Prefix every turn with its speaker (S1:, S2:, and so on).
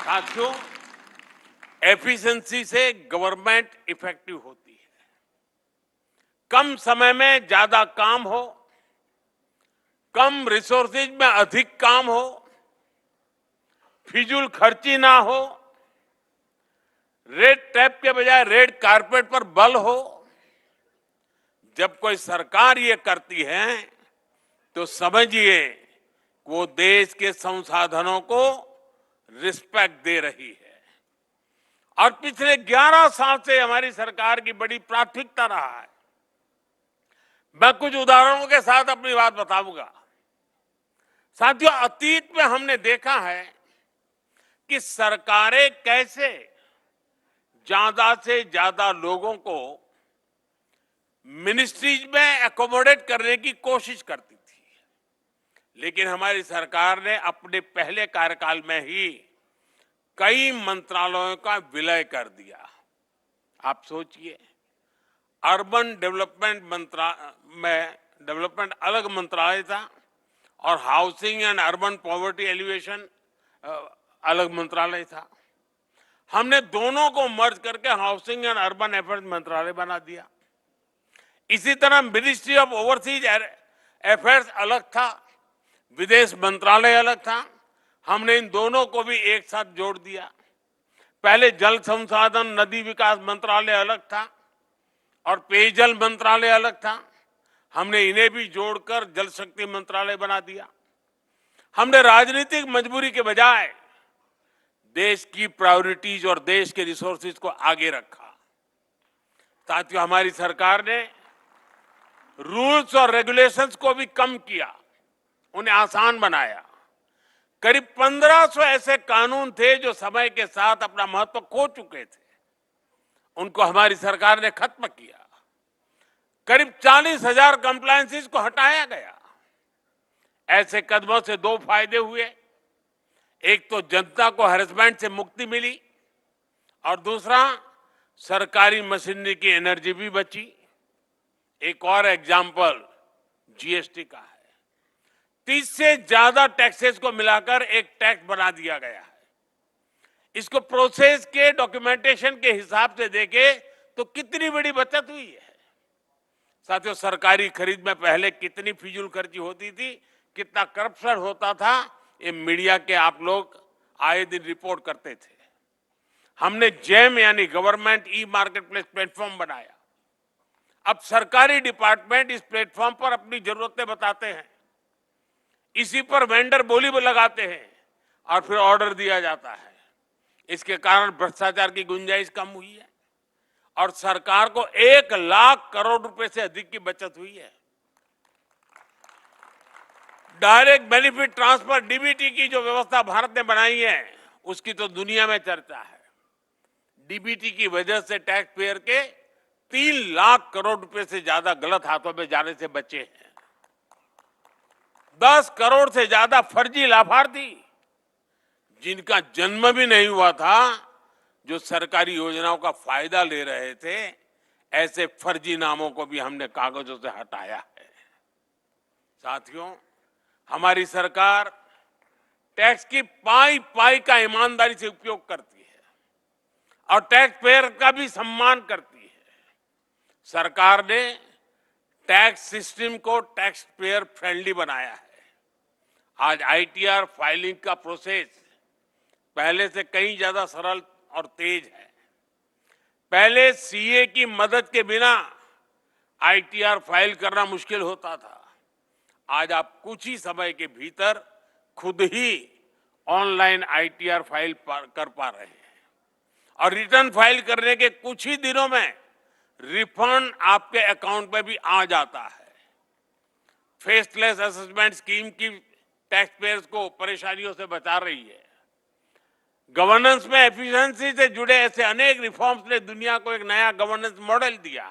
S1: साथियों, एफिशिएंसी से government effective होती है। कम समय में ज्यादा काम हो, कम रिसोर्सेज में अधिक काम हो, फिजूल खर्ची ना हो, रेड टैप के बजाय रेड कारपेट पर बल हो। जब कोई सरकार ये करती है तो समझिए वो देश के संसाधनों को रिस्पेक्ट दे रही है। और पिछले 11 साल से हमारी सरकार की बड़ी प्राथमिकता रहा है। मैं कुछ उदाहरणों के साथ अपनी बात बताऊंगा। साथियों, अतीत में हमने देखा है कि सरकारें कैसे ज्यादा से ज्यादा लोगों को मिनिस्ट्रीज में एकोमोडेट करने की कोशिश करती थी, लेकिन हमारी सरकार ने अपने पहले कार्यकाल में ही कई मंत्रालयों का विलय कर दिया। आप सोचिए, अर्बन डेवलपमेंट अलग मंत्रालय था और housing and urban poverty alleviation अलग मंत्रालय था। हमने दोनों को मर्ज करके हाउसिंग एंड अर्बन अफेयर्स मंत्रालय बना दिया। इसी तरह मिनिस्ट्री ऑफ ओवरसीज अफेयर्स अलग था, विदेश मंत्रालय अलग था। हमने इन दोनों को भी एक साथ जोड़ दिया। पहले जल संसाधन नदी विकास मंत्रालय अलग था और पेयजल मंत्रालय अलग था। हमने इन्हें भी जोड़कर जल शक्ति मंत्रालय बना दिया। हमने राजनीतिक मजबूरी के बजाय देश की प्रायोरिटीज और देश के रिसोर्सेज को आगे रखा। साथियों, हमारी सरकार ने रूल्स और रेगुलेशंस को भी कम किया, उन्हें आसान बनाया। करीब 1500 ऐसे कानून थे जो समय के साथ अपना महत्व खो चुके थे, उनको हमारी सरकार ने खत्म किया। करीब 40,000 कंप्लायंसेस को हटाया गया। ऐसे कदमों से दो फायदे हुए। एक तो जनता को हैरेसमेंट से मुक्ति मिली और दूसरा सरकारी मशीनरी की एनर्जी भी बची। एक और एग्जाम्पल जीएसटी का है। 30 से ज्यादा टैक्सेस को मिलाकर एक टैक्स बना दिया गया है। इसको प्रोसेस के डॉक्यूमेंटेशन के हिसाब से देखे तो कितनी बड़ी बचत हुई है। साथियों, सरकारी खरीद में पहले कितनी फिजूल खर्ची होती थी, कितना करप्शन होता था, ये मीडिया के आप लोग आए दिन रिपोर्ट करते थे। हमने जेम यानी government e market place platform बनाया। अब सरकारी डिपार्टमेंट इस प्लेटफॉर्म पर अपनी जरूरतें बताते हैं, इसी पर वेंडर बोली लगाते हैं और फिर ऑर्डर दिया जाता है। इसके कारण भ्रष्टाचार की गुंजाइश कम हुई है और सरकार को 1 लाख करोड़ रुपए से अधिक की बचत हुई है। डायरेक्ट बेनिफिट ट्रांसफर डीबीटी की जो व्यवस्था भारत ने बनाई है, उसकी तो दुनिया में चर्चा है। डीबीटी की वजह से टैक्स पेयर के 3 लाख करोड़ रुपए से ज्यादा गलत हाथों में जाने से बचे हैं। 10 करोड़ से ज्यादा फर्जी लाभार्थी जिनका जन्म भी नहीं हुआ था, जो सरकारी योजनाओं का फायदा ले रहे थे, ऐसे फर्जी नामों को भी हमने कागजों से हटाया है। साथियों, हमारी सरकार टैक्स की पाई पाई का ईमानदारी से उपयोग करती है और टैक्स पेयर का भी सम्मान करती है। सरकार ने टैक्स सिस्टम को टैक्स पेयर फ्रेंडली बनाया है। आज आईटीआर फाइलिंग का प्रोसेस पहले से कहीं ज्यादा सरल और तेज है। पहले सीए की मदद के बिना आईटीआर फाइल करना मुश्किल होता था। आज आप कुछ ही समय के भीतर खुद ही ऑनलाइन आईटीआर फाइल कर पा रहे हैं और रिटर्न फाइल करने के कुछ ही दिनों में रिफंड आपके अकाउंट में भी आ जाता है। फेसलेस असेसमेंट स्कीम की टैक्स पेयर्स को परेशानियों से बचा रही है। गवर्नेंस में एफिशिएंसी से जुड़े ऐसे अनेक रिफॉर्म्स ने दुनिया को एक नया गवर्नेंस मॉडल दिया।